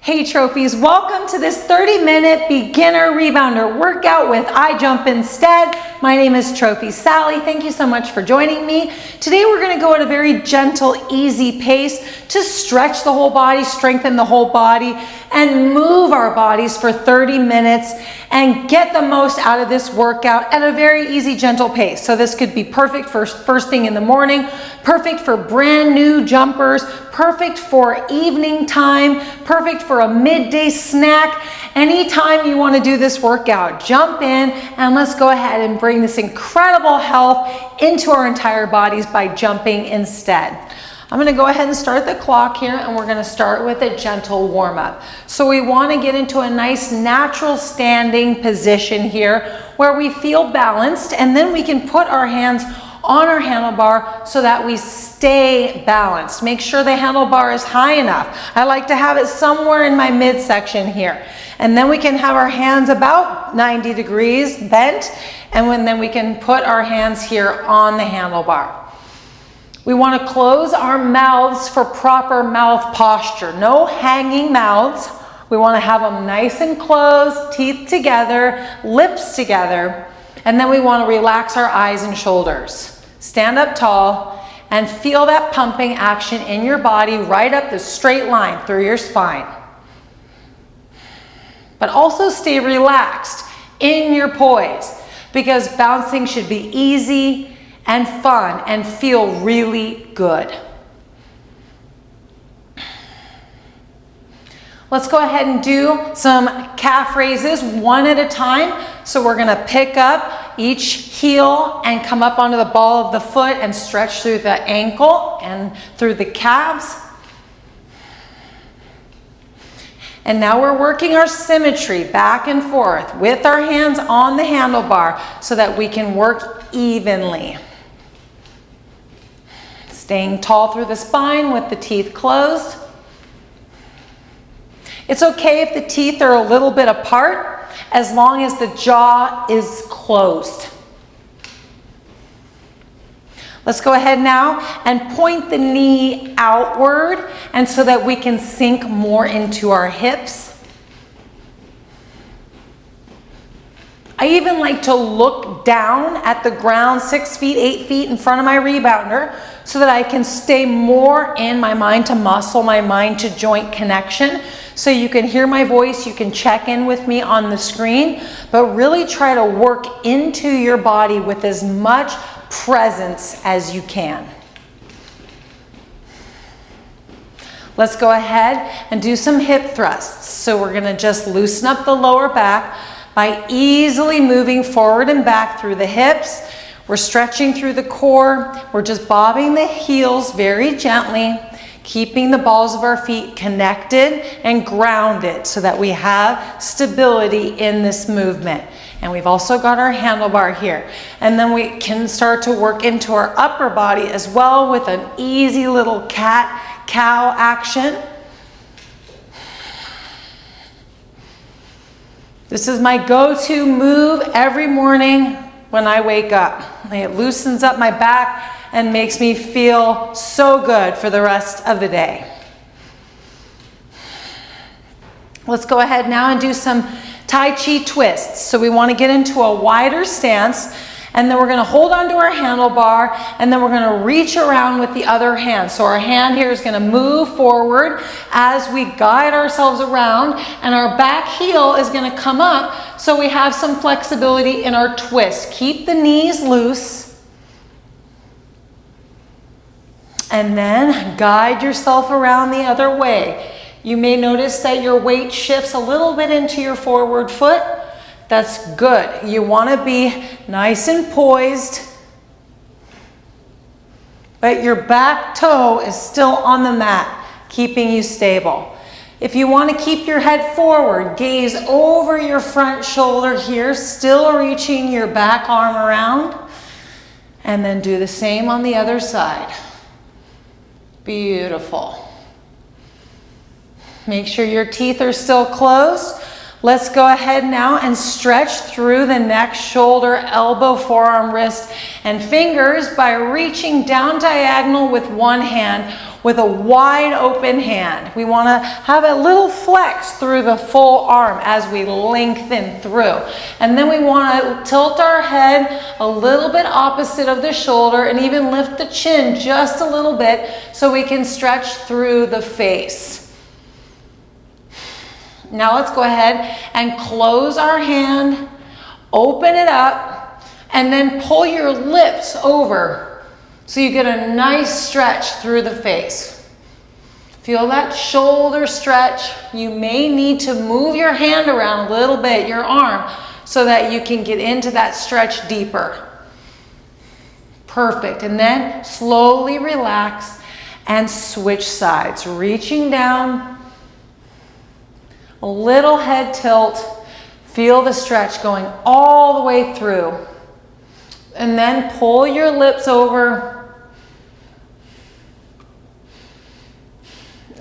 Hey trophies, welcome to this 30-minute beginner rebounder workout with I Jump Instead. My name is Trophy Sally. Thank you so much for joining me. Today we're going to go at a very gentle, easy pace to stretch the whole body, strengthen the whole body, and move our bodies for 30 minutes and get the most out of this workout at a very easy, gentle pace. So this could be perfect for first thing in the morning, perfect for brand new jumpers, perfect for evening time, perfect for a midday snack. Anytime you want to do this workout, jump in and let's go ahead and bring this incredible health into our entire bodies by jumping instead. I'm going to go ahead and start the clock here, and we're going to start with a gentle warm up. So we want to get into a nice natural standing position here where we feel balanced, and then we can put our hands on our handlebar so that we stay balanced. Make sure the handlebar is high enough. I like to have it somewhere in my midsection here. And then we can have our hands about 90 degrees bent, and then we can put our hands here on the handlebar. We want to close our mouths for proper mouth posture. No hanging mouths. We want to have them nice and closed, teeth together, lips together. And then we want to relax our eyes and shoulders. Stand up tall and feel that pumping action in your body right up the straight line through your spine. But also stay relaxed in your poise, because bouncing should be easy and fun and feel really good. Let's go ahead and do some calf raises one at a time. So we're gonna pick up each heel and come up onto the ball of the foot and stretch through the ankle and through the calves. And now we're working our symmetry back and forth with our hands on the handlebar so that we can work evenly. Staying tall through the spine with the teeth closed. It's okay if the teeth are a little bit apart as long as the jaw is closed. Let's go ahead now and point the knee outward, and so that we can sink more into our hips. I even like to look down at the ground 6 feet, 8 feet in front of my rebounder so that I can stay more in my mind to muscle, my mind to joint connection. So you can hear my voice, you can check in with me on the screen, but really try to work into your body with as much presence as you can. Let's go ahead and do some hip thrusts. So we're gonna just loosen up the lower back by easily moving forward and back through the hips. We're stretching through the core. We're just bobbing the heels very gently, keeping the balls of our feet connected and grounded so that we have stability in this movement. And we've also got our handlebar here. And then we can start to work into our upper body as well with an easy little cat-cow action. This is my go-to move every morning when I wake up. It loosens up my back and makes me feel so good for the rest of the day. Let's go ahead now and do some Tai Chi twists. So we want to get into a wider stance, and then we're going to hold onto our handlebar, and then we're going to reach around with the other hand. So our hand here is going to move forward as we guide ourselves around, and our back heel is going to come up so we have some flexibility in our twist. Keep the knees loose, and then guide yourself around the other way. You may notice that your weight shifts a little bit into your forward foot. That's good. You want to be nice and poised, but your back toe is still on the mat, keeping you stable. If you want to keep your head forward, gaze over your front shoulder here, still reaching your back arm around, and then do the same on the other side. Beautiful. Make sure your teeth are still closed. Let's go ahead now and stretch through the neck, shoulder, elbow, forearm, wrist, and fingers by reaching down diagonal with one hand with a wide open hand. We want to have a little flex through the full arm as we lengthen through. And then we want to tilt our head a little bit opposite of the shoulder and even lift the chin just a little bit so we can stretch through the face. Now let's go ahead and close our hand, open it up, and then pull your lips over so you get a nice stretch through the face. Feel that shoulder stretch. You may need to move your hand around a little bit, your arm, so that you can get into that stretch deeper. Perfect. And then slowly relax and switch sides, reaching down. A little head tilt, feel the stretch going all the way through. And then pull your lips over.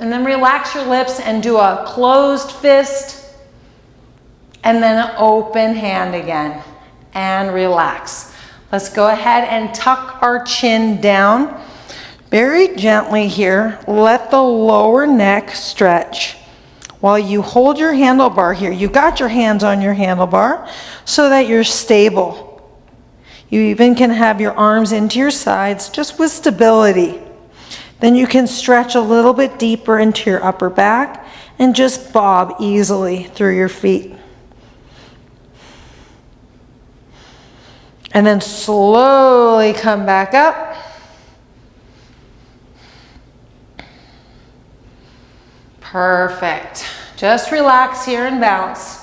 And then relax your lips and do a closed fist. And then an open hand again. And relax. Let's go ahead and tuck our chin down. Very gently here, let the lower neck stretch. While you hold your handlebar here, you got your hands on your handlebar so that you're stable. You even can have your arms into your sides just with stability. Then you can stretch a little bit deeper into your upper back and just bob easily through your feet. And then slowly come back up. Perfect. Just relax here and bounce.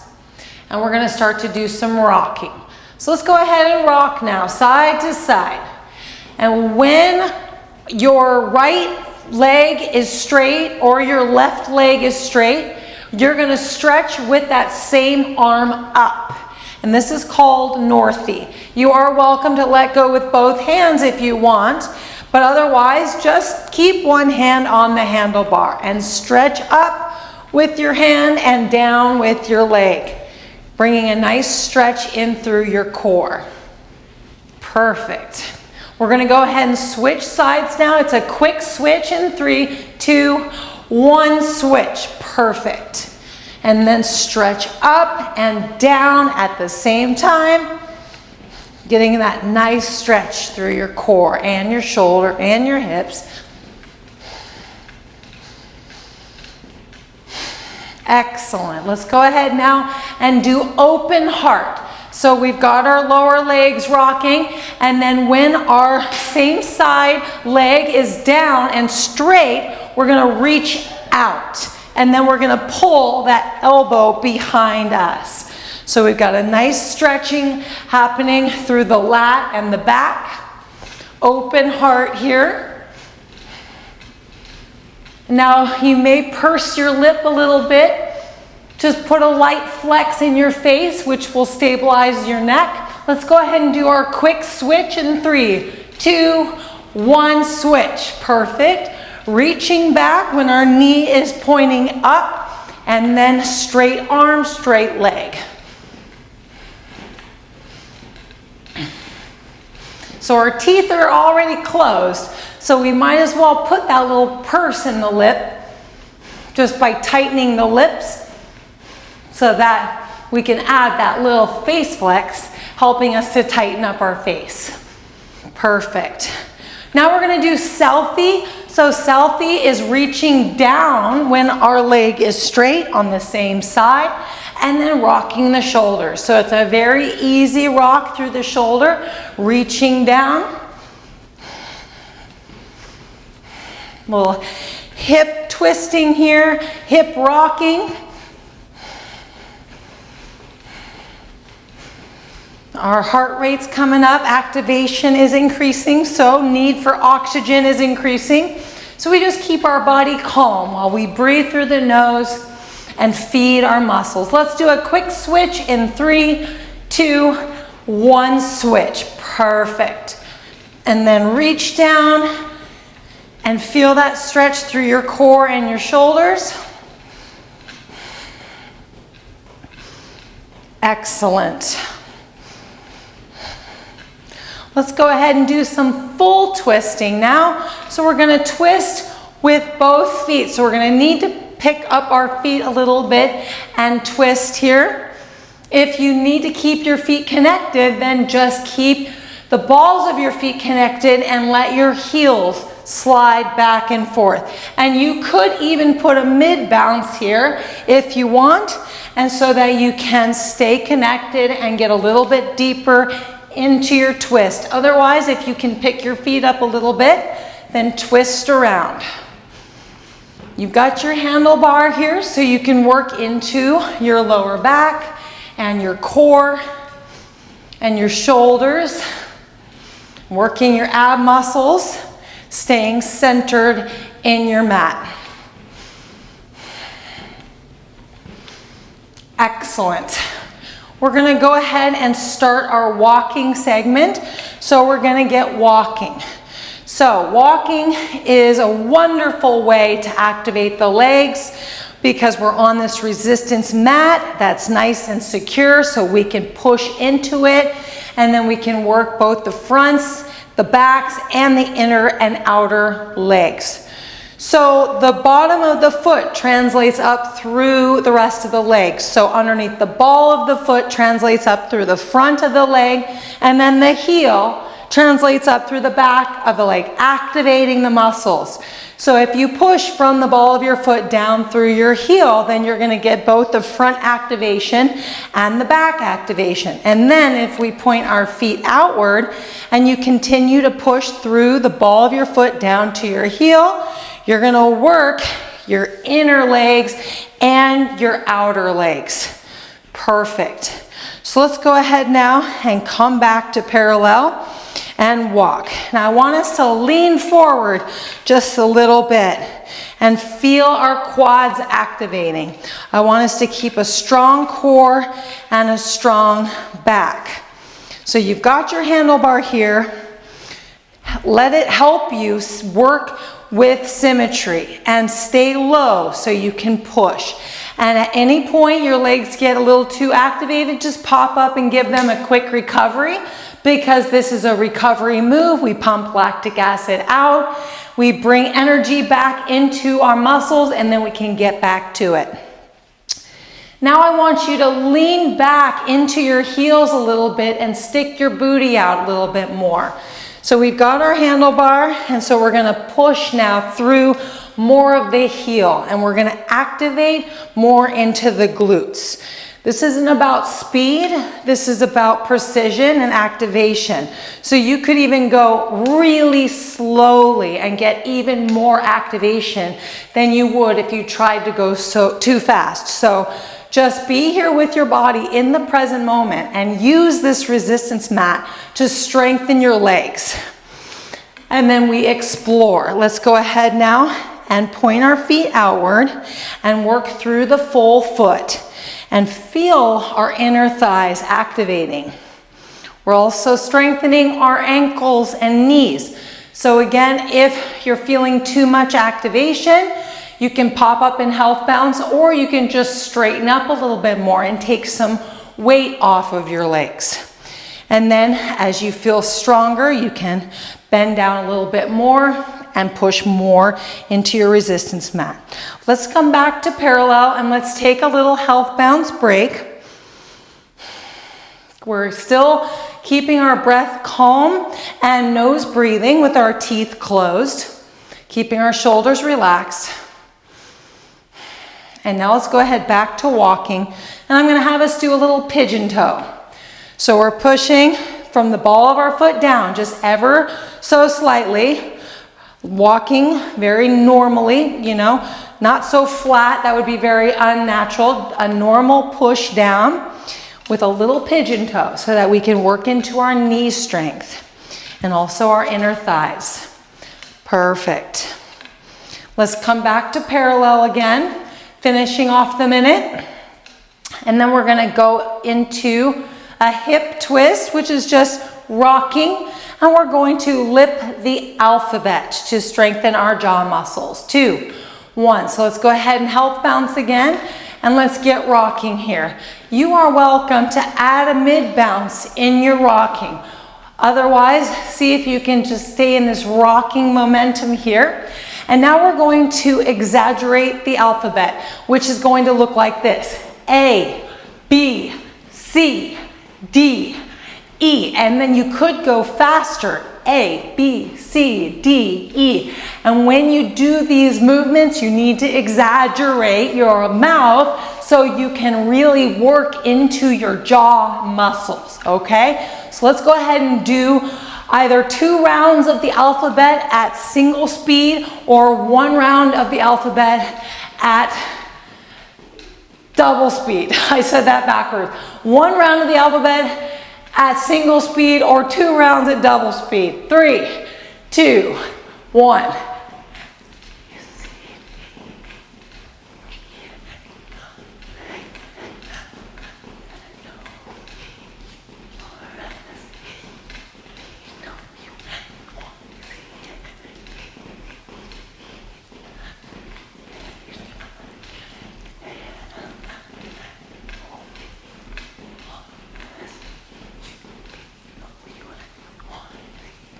And we're going to start to do some rocking. So let's go ahead and rock now, side to side. And when your right leg is straight or your left leg is straight, you're going to stretch with that same arm up. And this is called Northie. You are welcome to let go with both hands if you want. But otherwise, just keep one hand on the handlebar and stretch up with your hand and down with your leg, bringing a nice stretch in through your core. Perfect. We're going to go ahead and switch sides now. It's a quick switch in 3, 2, 1, switch. Perfect. And then stretch up and down at the same time. Getting that nice stretch through your core and your shoulder and your hips. Excellent. Let's go ahead now and do open heart. So we've got our lower legs rocking, and then when our same side leg is down and straight, we're going to reach out, and then we're going to pull that elbow behind us. So we've got a nice stretching happening through the lat and the back. Open heart here. Now you may purse your lip a little bit. Just put a light flex in your face, which will stabilize your neck. Let's go ahead and do our quick switch in 3, 2, 1, switch. Perfect. Reaching back when our knee is pointing up, and then straight arm, straight leg. So our teeth are already closed, so we might as well put that little purse in the lip just by tightening the lips so that we can add that little face flex, helping us to tighten up our face. Perfect. Now we're going to do selfie. So selfie is reaching down when our leg is straight on the same side, and then rocking the shoulders. So it's a very easy rock through the shoulder, reaching down. Little hip twisting here, hip rocking. Our heart rate's coming up, activation is increasing, so need for oxygen is increasing. So we just keep our body calm while we breathe through the nose and feed our muscles. Let's do a quick switch in 3, 2, 1, switch. Perfect. And then reach down and feel that stretch through your core and your shoulders. Excellent. Let's go ahead and do some full twisting now. So we're going to twist with both feet. So we're gonna need to pick up our feet a little bit and twist here. If you need to keep your feet connected, then just keep the balls of your feet connected and let your heels slide back and forth. And you could even put a mid bounce here if you want, and so that you can stay connected and get a little bit deeper into your twist. Otherwise, if you can pick your feet up a little bit, then twist around. You've got your handlebar here, so you can work into your lower back and your core and your shoulders, working your ab muscles, staying centered in your mat. Excellent. We're gonna go ahead and start our walking segment. So we're gonna get walking. So walking is a wonderful way to activate the legs because we're on this resistance mat that's nice and secure, so we can push into it, and then we can work both the fronts, the backs, and the inner and outer legs. So the bottom of the foot translates up through the rest of the leg. So underneath the ball of the foot translates up through the front of the leg, and then the heel translates up through the back of the leg, activating the muscles. So if you push from the ball of your foot down through your heel, then you're gonna get both the front activation and the back activation. And then if we point our feet outward and you continue to push through the ball of your foot down to your heel, you're gonna work your inner legs and your outer legs. Perfect. So let's go ahead now and come back to parallel and walk. Now I want us to lean forward just a little bit and feel our quads activating. I want us to keep a strong core and a strong back. So you've got your handlebar here. Let it help you work with symmetry and stay low so you can push. And at any point your legs get a little too activated, just pop up and give them a quick recovery, because this is a recovery move. We pump lactic acid out, we bring energy back into our muscles, and then we can get back to it. Now I want you to lean back into your heels a little bit and stick your booty out a little bit more. So we've got our handlebar, and so we're gonna push now through more of the heel, and we're gonna activate more into the glutes. This isn't about speed, this is about precision and activation. So you could even go really slowly and get even more activation than you would if you tried to go too fast. So just be here with your body in the present moment and use this resistance mat to strengthen your legs. And then we explore. Let's go ahead now and point our feet outward and work through the full foot. And feel our inner thighs activating. We're also strengthening our ankles and knees. So again, if you're feeling too much activation, you can pop up in health bounce, or you can just straighten up a little bit more and take some weight off of your legs. And then as you feel stronger, you can bend down a little bit more and push more into your resistance mat. Let's come back to parallel and let's take a little health bounce break. We're still keeping our breath calm and nose breathing with our teeth closed, keeping our shoulders relaxed. And now let's go ahead back to walking, and I'm gonna have us do a little pigeon toe. So we're pushing from the ball of our foot down, just ever so slightly, walking very normally, you know, not so flat, that would be very unnatural. A normal push down with a little pigeon toe so that we can work into our knee strength and also our inner thighs. Perfect. Let's come back to parallel again, finishing off the minute. And then we're gonna go into a hip twist, which is just rocking. And we're going to lip the alphabet to strengthen our jaw muscles. 2, 1. So let's go ahead and health bounce again, and let's get rocking here. You are welcome to add a mid bounce in your rocking. Otherwise, see if you can just stay in this rocking momentum here. And now we're going to exaggerate the alphabet, which is going to look like this: A, B, C, D, E. And then you could go faster: A, B, C, D, E. And when you do these movements, you need to exaggerate your mouth so you can really work into your jaw muscles, okay? So let's go ahead and do either 2 rounds of the alphabet at single speed or 1 round of the alphabet at double speed. I said that backwards. 1 round of the alphabet at single speed or 2 rounds at double speed. 3, 2, 1.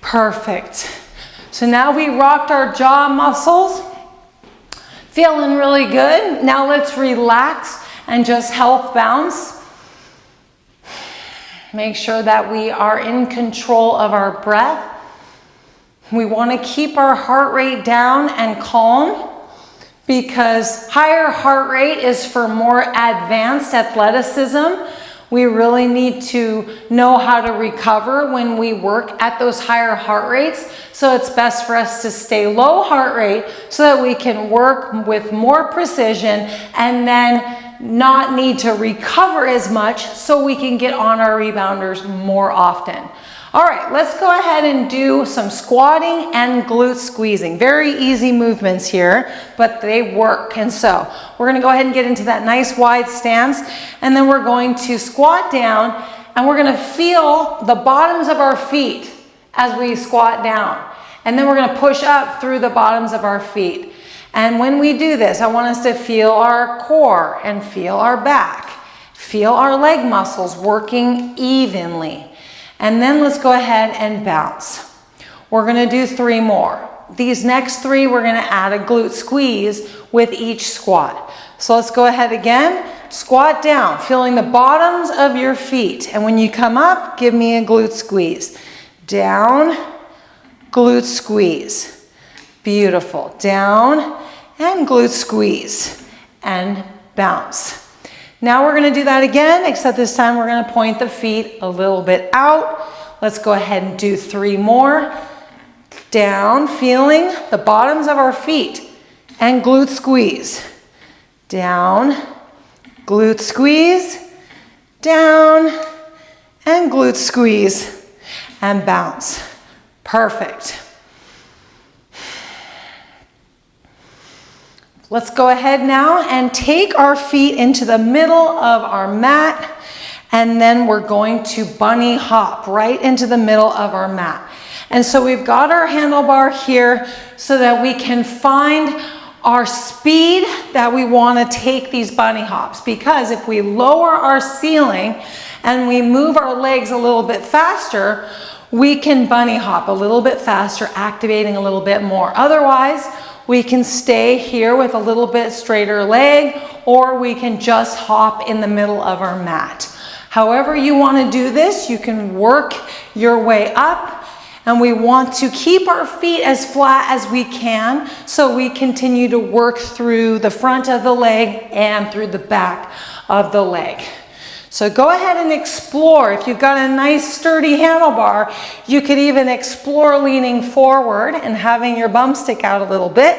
Perfect. So now we rocked our jaw muscles. Feeling really good. Now let's relax and just health bounce. Make sure that we are in control of our breath. We want to keep our heart rate down and calm, because higher heart rate is for more advanced athleticism. We really need to know how to recover when we work at those higher heart rates. So it's best for us to stay low heart rate so that we can work with more precision and then not need to recover as much, so we can get on our rebounders more often. All right, let's go ahead and do some squatting and glute squeezing. Very easy movements here, but they work. And so we're gonna go ahead and get into that nice wide stance, and then we're going to squat down, and we're gonna feel the bottoms of our feet as we squat down. And then we're gonna push up through the bottoms of our feet. And when we do this, I want us to feel our core and feel our back. Feel our leg muscles working evenly. And then let's go ahead and bounce. We're gonna do 3 more. These next 3, we're gonna add a glute squeeze with each squat. So let's go ahead again. Squat down, feeling the bottoms of your feet. And when you come up, give me a glute squeeze. Down, glute squeeze. Beautiful. Down and glute squeeze. And bounce. Now we're gonna do that again, except this time we're gonna point the feet a little bit out. Let's go ahead and do 3 more. Down, feeling the bottoms of our feet, and glute squeeze. Down, glute squeeze, down, and glute squeeze, and bounce. Perfect. Let's go ahead now and take our feet into the middle of our mat, and then we're going to bunny hop right into the middle of our mat. And so we've got our handlebar here so that we can find our speed that we want to take these bunny hops, because if we lower our ceiling and we move our legs a little bit faster, we can bunny hop a little bit faster, activating a little bit more. Otherwise, we can stay here with a little bit straighter leg, or we can just hop in the middle of our mat. However you want to do this, you can work your way up, and we want to keep our feet as flat as we can so we continue to work through the front of the leg and through the back of the leg. So go ahead and explore. If you've got a nice sturdy handlebar, you could even explore leaning forward and having your bum stick out a little bit.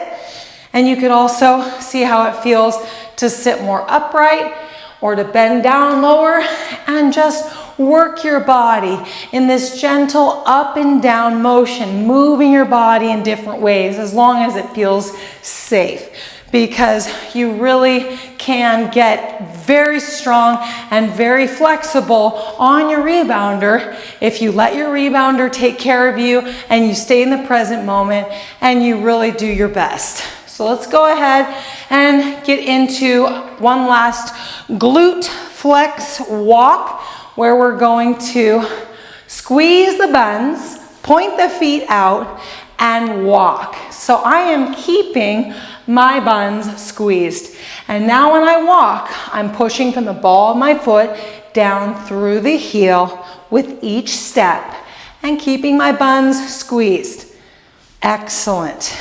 And you could also see how it feels to sit more upright or to bend down lower and just work your body in this gentle up and down motion, moving your body in different ways as long as it feels safe. Because you really can get very strong and very flexible on your rebounder if you let your rebounder take care of you and you stay in the present moment and you really do your best. So let's go ahead and get into one last glute flex walk, where we're going to squeeze the buns, point the feet out, and walk. So I am keeping my buns squeezed. And now when I walk, I'm pushing from the ball of my foot down through the heel with each step and keeping my buns squeezed. Excellent.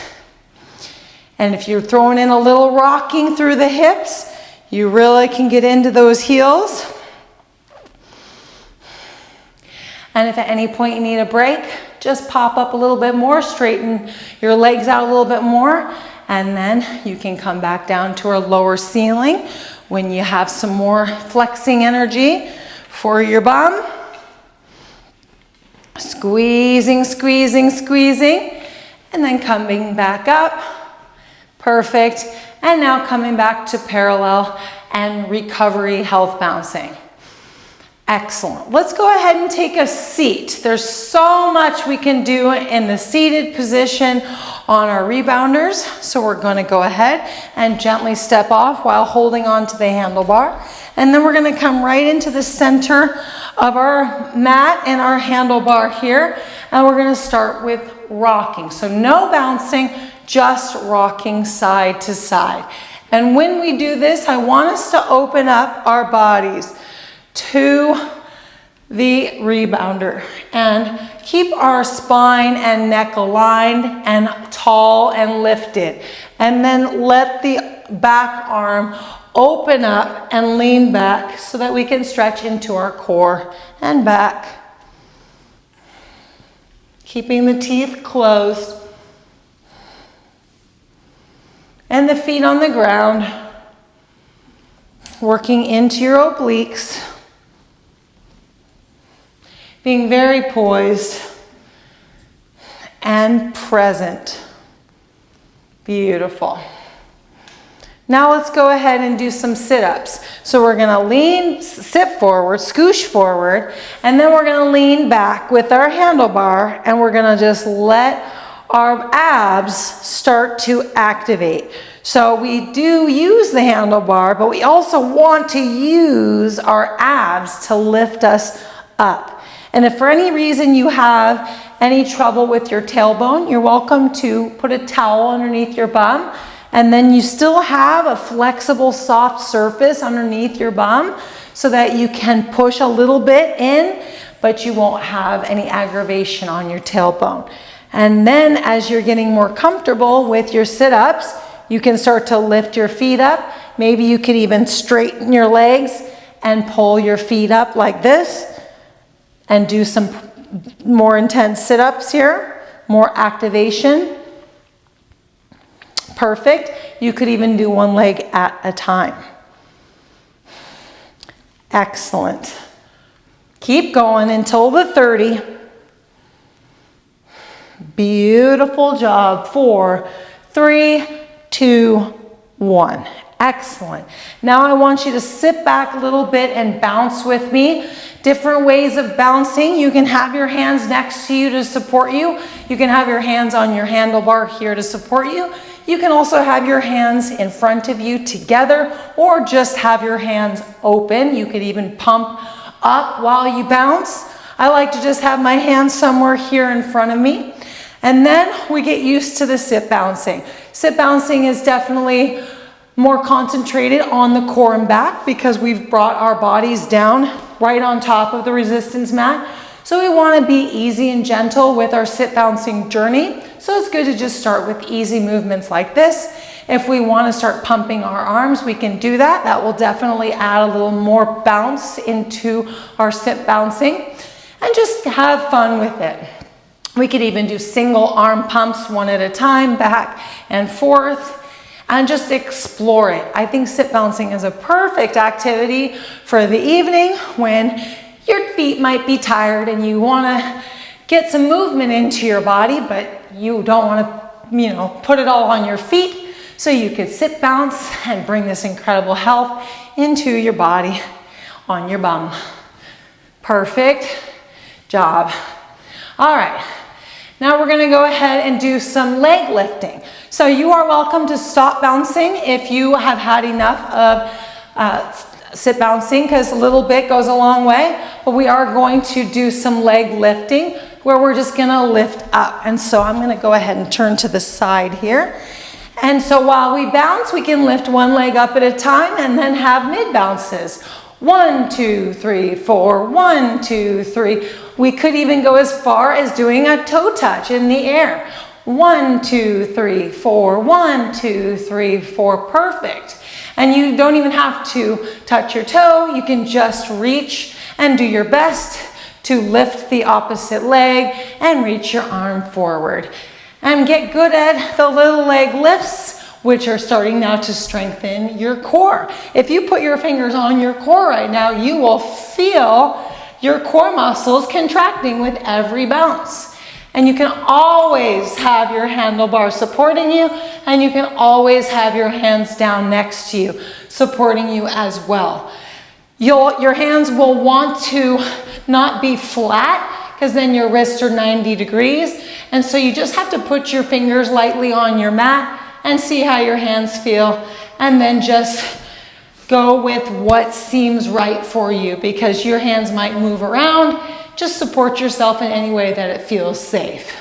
And if you're throwing in a little rocking through the hips, you really can get into those heels. And if at any point you need a break, just pop up a little bit more, straighten your legs out a little bit more, and then you can come back down to our lower ceiling when you have some more flexing energy for your bum. Squeezing, squeezing, squeezing, and then coming back up. Perfect. And now coming back to parallel and recovery health bouncing. Excellent. Let's go ahead and take a seat. There's so much we can do in the seated position on our rebounders. So we're going to go ahead and gently step off while holding on to the handlebar. And then we're going to come right into the center of our mat and our handlebar here. And we're going to start with rocking. So no bouncing, just rocking side to side. And when we do this, I want us to open up our bodies to the rebounder and keep our spine and neck aligned and tall and lifted. And then let the back arm open up and lean back so that we can stretch into our core and back. Keeping the teeth closed and the feet on the ground, working into your obliques. Being very poised and present. Beautiful. Now let's go ahead and do some sit-ups. So we're gonna lean, sit forward, scoosh forward, and then we're gonna lean back with our handlebar, and we're gonna just let our abs start to activate. So we do use the handlebar, but we also want to use our abs to lift us up. And if for any reason you have any trouble with your tailbone, you're welcome to put a towel underneath your bum, and then you still have a flexible, soft surface underneath your bum so that you can push a little bit in, but you won't have any aggravation on your tailbone. And then as you're getting more comfortable with your sit-ups, you can start to lift your feet up. Maybe you could even straighten your legs and pull your feet up like this. And do some more intense sit-ups here, more activation. Perfect. You could even do one leg at a time. Excellent. Keep going until the 30. Beautiful job. 4, 3, 2, 1. Excellent. Now I want you to sit back a little bit and bounce with me. Different ways of bouncing. You can have your hands next to you to support you. You can have your hands on your handlebar here to support you. You can also have your hands in front of you together, or just have your hands open. You could even pump up while you bounce. I like to just have my hands somewhere here in front of me. And then we get used to the sit bouncing. Sit bouncing is definitely more concentrated on the core and back because we've brought our bodies down right on top of the resistance mat. So we want to be easy and gentle with our sit bouncing journey. So it's good to just start with easy movements like this. If we want to start pumping our arms, we can do that. That will definitely add a little more bounce into our sit bouncing, and just have fun with it. We could even do single arm pumps, one at a time, back and forth, and just explore it. I think sit bouncing is a perfect activity for the evening when your feet might be tired and you want to get some movement into your body, but you don't want to, put it all on your feet. So you could sit, bounce, and bring this incredible health into your body on your bum. Perfect job. All right. Now we're going to go ahead and do some leg lifting. So you are welcome to stop bouncing if you have had enough of sit bouncing, because a little bit goes a long way. But we are going to do some leg lifting. where we're just gonna lift up. And so I'm gonna go ahead and turn to the side here. And so while we bounce, we can lift one leg up at a time and then have mid bounces. 1, 2, 3, 4, 1, 2, 3. We could even go as far as doing a toe touch in the air. 1, 2, 3, 4, 1, 2, 3, 4, perfect. And you don't even have to touch your toe. You can just reach and do your best to lift the opposite leg and reach your arm forward. And get good at the little leg lifts, which are starting now to strengthen your core. If you put your fingers on your core right now, you will feel your core muscles contracting with every bounce. And you can always have your handlebar supporting you, and you can always have your hands down next to you, supporting you as well. Your hands will want to not be flat, because then your wrists are 90 degrees. And so you just have to put your fingers lightly on your mat and see how your hands feel. And then just go with what seems right for you, because your hands might move around. Just support yourself in any way that it feels safe.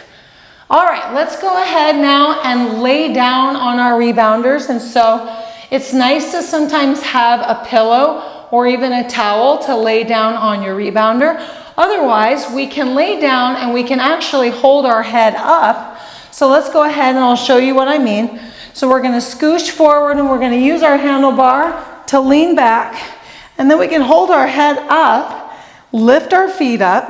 All right, let's go ahead now and lay down on our rebounders. And so it's nice to sometimes have a pillow or even a towel to lay down on your rebounder. Otherwise, we can lay down and we can actually hold our head up. So let's go ahead and I'll show you what I mean. So we're gonna scooch forward and we're gonna use our handlebar to lean back. And then we can hold our head up, lift our feet up,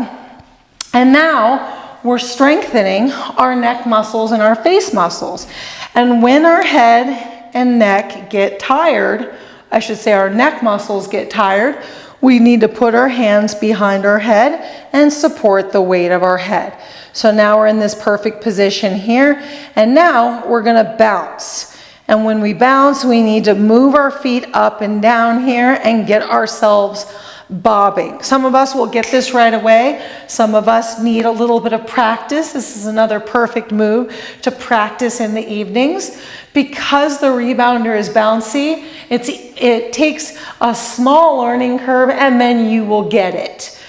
and now we're strengthening our neck muscles and our face muscles. And when our head and neck get tired, I should say our neck muscles get tired, we need to put our hands behind our head and support the weight of our head. So now we're in this perfect position here, and now we're gonna bounce. And when we bounce, we need to move our feet up and down here and get ourselves bobbing. Some of us will get this right away. Some of us need a little bit of practice. This is another perfect move to practice in the evenings. Because the rebounder is bouncy, it takes a small learning curve and then you will get it.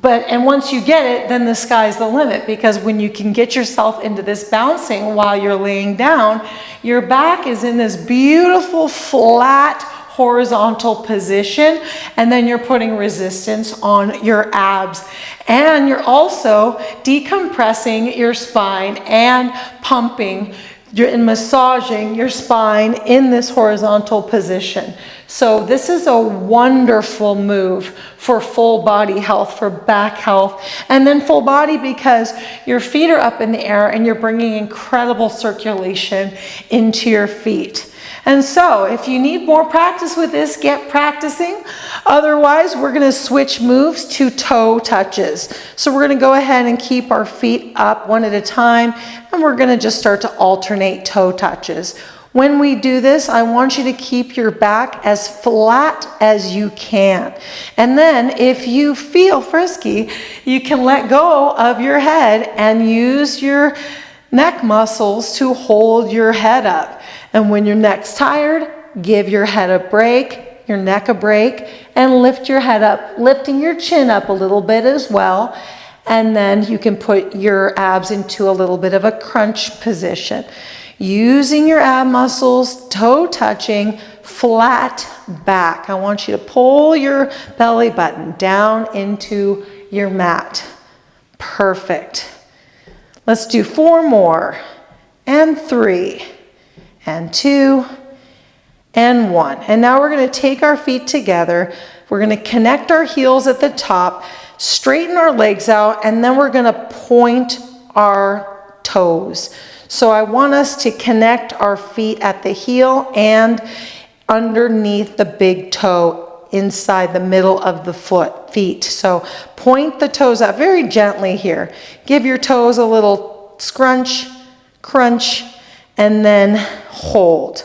And once you get it, then the sky's the limit, because when you can get yourself into this bouncing while you're laying down, your back is in this beautiful flat horizontal position, and then you're putting resistance on your abs, and you're also decompressing your spine and pumping and massaging your spine in this horizontal position. So this is a wonderful move for full body health, for back health, and then full body because your feet are up in the air and you're bringing incredible circulation into your feet. And so if you need more practice with this, get practicing. Otherwise, we're gonna switch moves to toe touches. So we're gonna go ahead and keep our feet up one at a time, and we're gonna just start to alternate toe touches. When we do this, I want you to keep your back as flat as you can. And then if you feel frisky, you can let go of your head and use your neck muscles to hold your head up. And when your neck's tired, give your head a break, your neck a break, and lift your head up, lifting your chin up a little bit as well. And then you can put your abs into a little bit of a crunch position. Using your ab muscles, toe touching, flat back. I want you to pull your belly button down into your mat. Perfect. Let's do 4 more, and 3, and 2, and 1. And now we're going to take our feet together. We're going to connect our heels at the top, straighten our legs out, and then we're going to point our toes. So I want us to connect our feet at the heel and underneath the big toe inside the middle of the feet. So point the toes out very gently here. Give your toes a little scrunch, crunch, and then hold.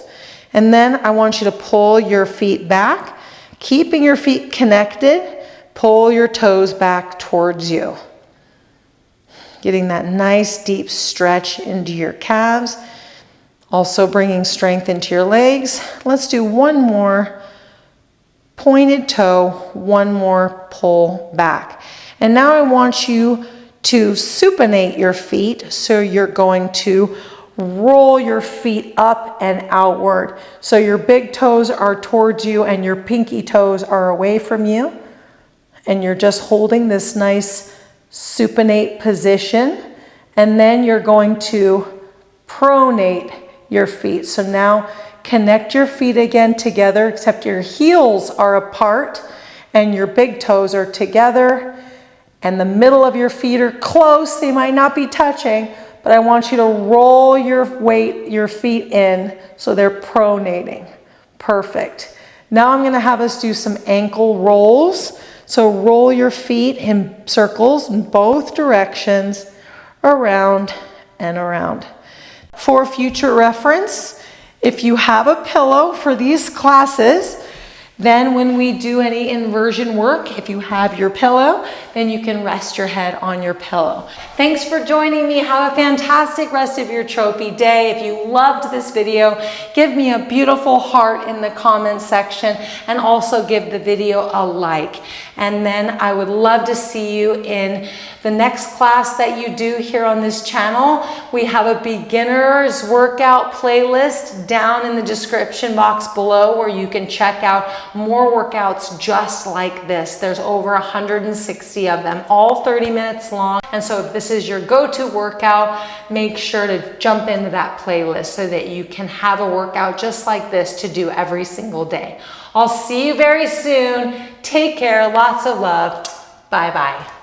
And then I want you to pull your feet back, keeping your feet connected. Pull your toes back towards you. Getting that nice deep stretch into your calves. Also bringing strength into your legs. Let's do 1 more pointed toe, 1 more pull back. And now I want you to supinate your feet. So you're going to roll your feet up and outward. So your big toes are towards you and your pinky toes are away from you. And you're just holding this nice supinate position. And then you're going to pronate your feet. So now connect your feet again together, except your heels are apart and your big toes are together. And the middle of your feet are close. They might not be touching, but I want you to roll your feet in so they're pronating. Perfect. Now I'm going to have us do some ankle rolls. So roll your feet in circles in both directions, around and around. For future reference, if you have a pillow for these classes, then when we do any inversion work, if you have your pillow, then you can rest your head on your pillow. Thanks for joining me. Have a fantastic rest of your trophy day. If you loved this video, give me a beautiful heart in the comments section and also give the video a like. And then I would love to see you in the next class that you do here on this channel. We have a beginner's workout playlist down in the description box below where you can check out more workouts just like this. There's over 160 of them, all 30 minutes long. And so if this is your go-to workout, make sure to jump into that playlist so that you can have a workout just like this to do every single day. I'll see you very soon. Take care. Lots of love. Bye-bye.